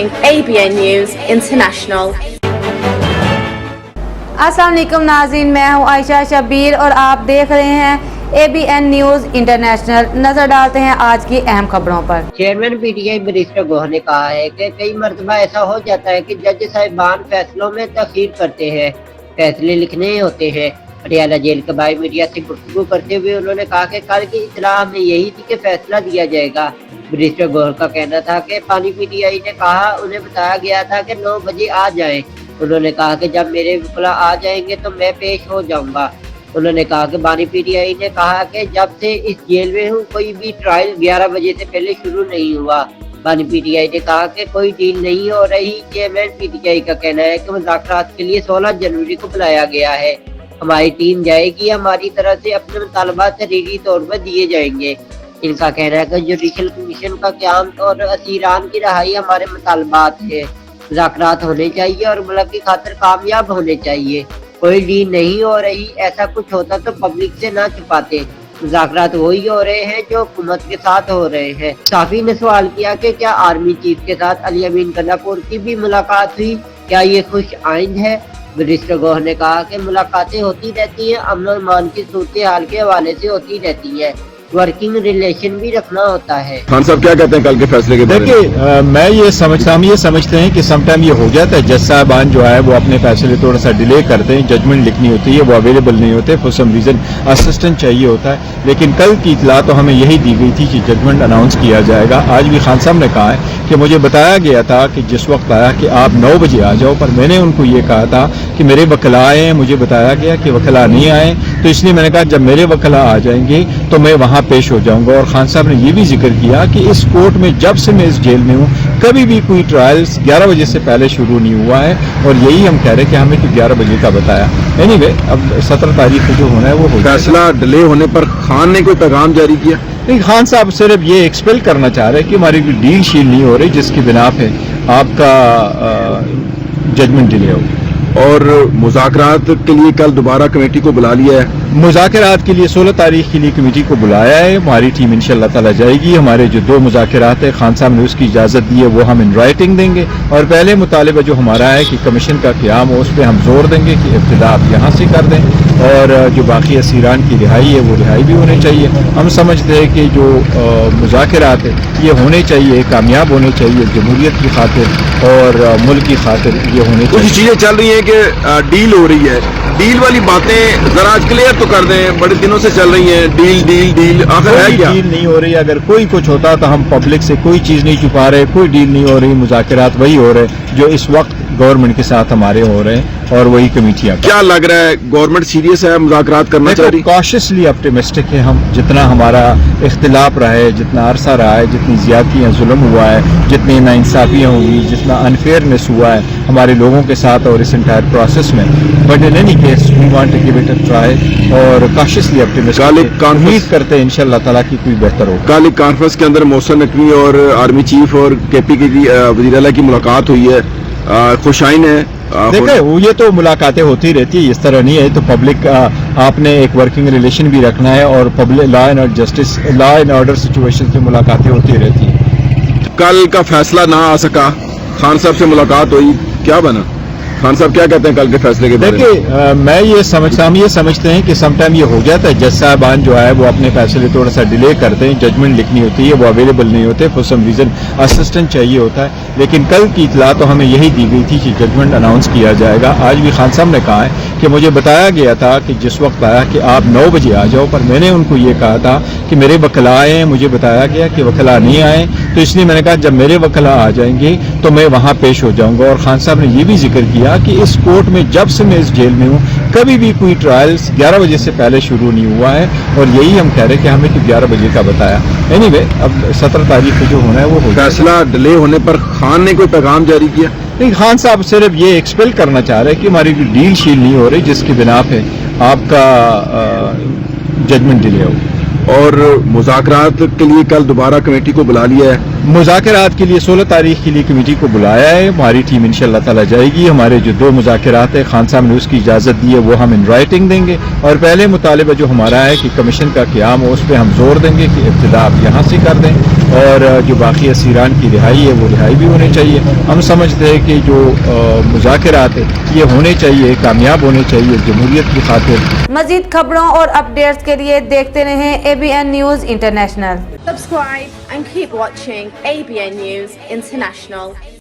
ABN News International. अस्सलाम वालेकुम नाज़रीन, मैं हूँ आयशा शबीर और आप देख रहे हैं ABN न्यूज़ इंटरनेशनल। नजर डालते हैं आज की अहम खबरों पर। चेयरमैन PTI बैरिस्टर गोहर ने कहा है कि कई मरतबा ऐसा हो जाता है कि जज साहिबान फैसलों में तखीर करते हैं, फैसले लिखने होते हैं। पटियाला जेल के बाहर मीडिया से गुफ्तगू करते हुए उन्होंने कहा कि कल की इत्तला हमें यही थी कि फैसला दिया जाएगा। बैरिस्टर गोहर का कहना था कि पानी PTI ने कहा उन्हें बताया गया था कि 9 बजे आ जाएं। उन्होंने कहा कि जब मेरे वकील आ जाएंगे तो मैं पेश हो जाऊंगा। उन्होंने कहा कि बानी PTI ने कहा कि जब से इस जेल में हूँ कोई भी ट्रायल 11 बजे से पहले शुरू नहीं हुआ। बानी PTI ने कहा कि कोई डील नहीं हो रही। चेयरमैन PTI का कहना है कि मुज़ाकरात के लिए 16 जनवरी को बुलाया गया है। हमारी टीम जाएगी, हमारी तरफ से अपने मुतालबात तहरीरी तौर पर दिए जाएंगे। इनका कहना है कि जुडिशल कमीशन का क़याम और असीरान की रहाई हमारे मुतालबात है। मुज़ाकरात होने चाहिए और मुल्क की खातिर कामयाब होने चाहिए। कोई डील नहीं हो रही, ऐसा कुछ होता तो पब्लिक से ना छुपाते। मुज़ाकरात वही हो रहे हैं जो हुकूमत के साथ हो रहे हैं। साफी ने सवाल किया कि क्या आर्मी चीफ के साथ अली अमीन गंडापुर की भी मुलाकात हुई, क्या ये खुश आइंद है? बैरिस्टर गोहर ने कहा कि मुलाकातें होती रहती हैं, अमन और मान की सूरत हाल के हवाले से होती रहती हैं, वर्किंग रिलेशन भी रखना होता है। खान साहब क्या कहते हैं कल के फैसले के बारे में? देखिए, मैं ये समझते हैं कि समटाइम ये हो जाता है, जज साहबान जो है वो अपने फैसले थोड़ा सा डिले करते हैं, जजमेंट लिखनी होती है, वो अवेलेबल नहीं होते, फॉर सम रीजन असिस्टेंट चाहिए होता है। लेकिन कल की इतला तो हमें यही दी गई थी कि जजमेंट अनाउंस किया जाएगा। आज भी खान साहब ने कहा है कि मुझे बताया गया था कि जिस वक्त आया कि आप 9 बजे आ जाओ, पर मैंने उनको ये कहा था कि मेरे वकला आए हैं, मुझे बताया गया कि वकला नहीं आए, तो इसलिए मैंने कहा जब मेरे वकला आ जाएंगे तो मैं वहाँ पेश हो जाऊंगा। और खान साहब ने ये भी जिक्र किया कि इस कोर्ट में जब से मैं इस जेल में हूँ कभी भी कोई ट्रायल्स 11 बजे से पहले शुरू नहीं हुआ है, और यही हम कह रहे हैं कि हमें तो 11 बजे का बताया। एनीवे, अब 17 तारीख को जो होना है वो हो जाएगा। फैसला डिले होने पर खान ने कोई पैगाम जारी किया? नहीं, खान साहब सिर्फ ये एक्सपेल करना चाह रहे हैं कि हमारी कोई डील शील नहीं हो रही जिसकी बिना पे आपका जजमेंट डिले हो। और मुज़ाकरात के लिए कल दोबारा कमेटी को बुला लिया है। मुज़ाकरात के लिए 16 तारीख के लिए कमेटी को बुलाया है। हमारी टीम इंशाअल्लाह ताला जाएगी। हमारे जो 2 मुज़ाकरात है, खान साहब ने उसकी इजाज़त दी है, वो हम इन राइटिंग देंगे। और पहले मुतालिबा जो हमारा है कि कमीशन का क़याम हो, उस पर हम जोर देंगे कि इब्तिदा आप यहाँ से कर दें, और जो बाकी असीरान की रिहाई है वो रिहाई भी होनी चाहिए। हम समझते हैं कि जो मुज़ाकरात है ये होने चाहिए, कामयाब होने चाहिए, जमहूरियत की खातिर और मुल्क की खातिर ये होने चाहिए। कुछ चीज़ें चल रही हैं कि डील हो रही है, डील वाली बातें जरा आज क्लियर तो कर दें। बड़े दिनों से चल रही हैं डील डील डील, आखिर है क्या? डील नहीं हो रही। अगर कोई कुछ होता तो हम पब्लिक से कोई चीज़ नहीं छुपा रहे। कोई डील नहीं हो रही, मुज़ाकरात वही हो रहे जो इस वक्त गवर्नमेंट के साथ हमारे हो रहे हैं, और वही कमेटियाँ। क्या लग रहा है गवर्नमेंट सीरियस है, मुज़ाकरात करना चाह रही? कॉशियसली ऑप्टिमिस्टिक है हम। जितना हमारा इख्तिलाफ रहा है, जितना अरसा रहा है, जितनी ज़्यादतियाँ जुल्म हुआ है, जितनी नाइंसाफ़ियाँ हुई, जितना अनफेयरनेस हुआ है हमारे लोगों के साथ और इस एंटायर प्रोसेस में, but in any case we want to give it a try और कॉशियसली ऑप्टिमिस्टिक। उम्मीद करते हैं इंशाअल्लाह ताला की कोई बेहतर हो। कल एक कॉन्फ्रेंस के अंदर मोहसिन नकवी और आर्मी चीफ और KP की वज़ीर आला की मुलाकात हुई है, खुशाइन है। देखिए, वो ये तो मुलाकातें होती रहती है, इस तरह नहीं है। तो पब्लिक आपने एक वर्किंग रिलेशन भी रखना है, और public law and order situation पे मुलाकातें होती रहती है। कल का फैसला ना आ सका, खान साहब से मुलाकात हुई, क्या बना? खान साहब क्या कहते हैं कल के फैसले के बारे में? देखिए, मैं ये समझते हैं कि समटाइम ये हो जाता है, जज साहबान जो है वो अपने फैसले थोड़ा सा डिले करते हैं, जजमेंट लिखनी होती है, वो अवेलेबल नहीं होते, फॉर सम रीजन असिस्टेंट चाहिए होता है। लेकिन कल की इतला तो हमें यही दी गई थी कि जजमेंट अनाउंस किया जाएगा। आज भी खान साहब ने कहा है कि मुझे बताया गया था कि जिस वक्त आया कि आप 9 बजे आ जाओ, पर मैंने उनको ये कहा था कि मेरे वकला आए हैं, मुझे बताया गया कि वकला नहीं आए, तो इसलिए मैंने कहा जब मेरे वकला आ जाएंगे तो मैं वहाँ पेश हो जाऊंगा। और खान साहब ने ये भी जिक्र किया कि इस कोर्ट में जब से मैं इस जेल में हूँ कभी भी कोई ट्रायल्स 11 बजे से पहले शुरू नहीं हुआ है, और यही हम कह रहे हैं कि हमें तो 11 बजे का बताया। एनीवे, अब 17 तारीख को जो होना है वो हो जाएगा। फैसला डिले होने पर खान ने कोई पैगाम जारी किया? नहीं, खान साहब सिर्फ ये एक्सपेल करना चाह रहे हैं कि हमारी कोई डील शील नहीं हो रही जिसकी बिना पे आपका जजमेंट डिले हो। और मुज़ाकरात के लिए कल दोबारा कमेटी को बुला लिया है। मुज़ाकरात के लिए 16 तारीख के लिए कमेटी को बुलाया है। हमारी टीम इंशाअल्लाह ताला जाएगी। हमारे जो 2 मुज़ाकरात है, खान साहब ने उसकी इजाज़त दी है, वो हम इन राइटिंग देंगे। और पहले मुतालिबा जो हमारा है कि कमीशन का क़याम हो, उस पर हम जोर देंगे कि इब्तिदा आप यहाँ से कर दें, اور جو باقی اسیران کی رہائی ہے وہ رہائی بھی ہونی چاہیے. ہم سمجھتے ہیں کہ جو مذاکرات ہیں یہ ہونے چاہیے, کامیاب ہونے چاہیے جمہوریت کی خاطر. مزید خبروں اور اپڈیٹس کے لیے دیکھتے رہیں ABN news international. Subscribe and keep watching ABN News International.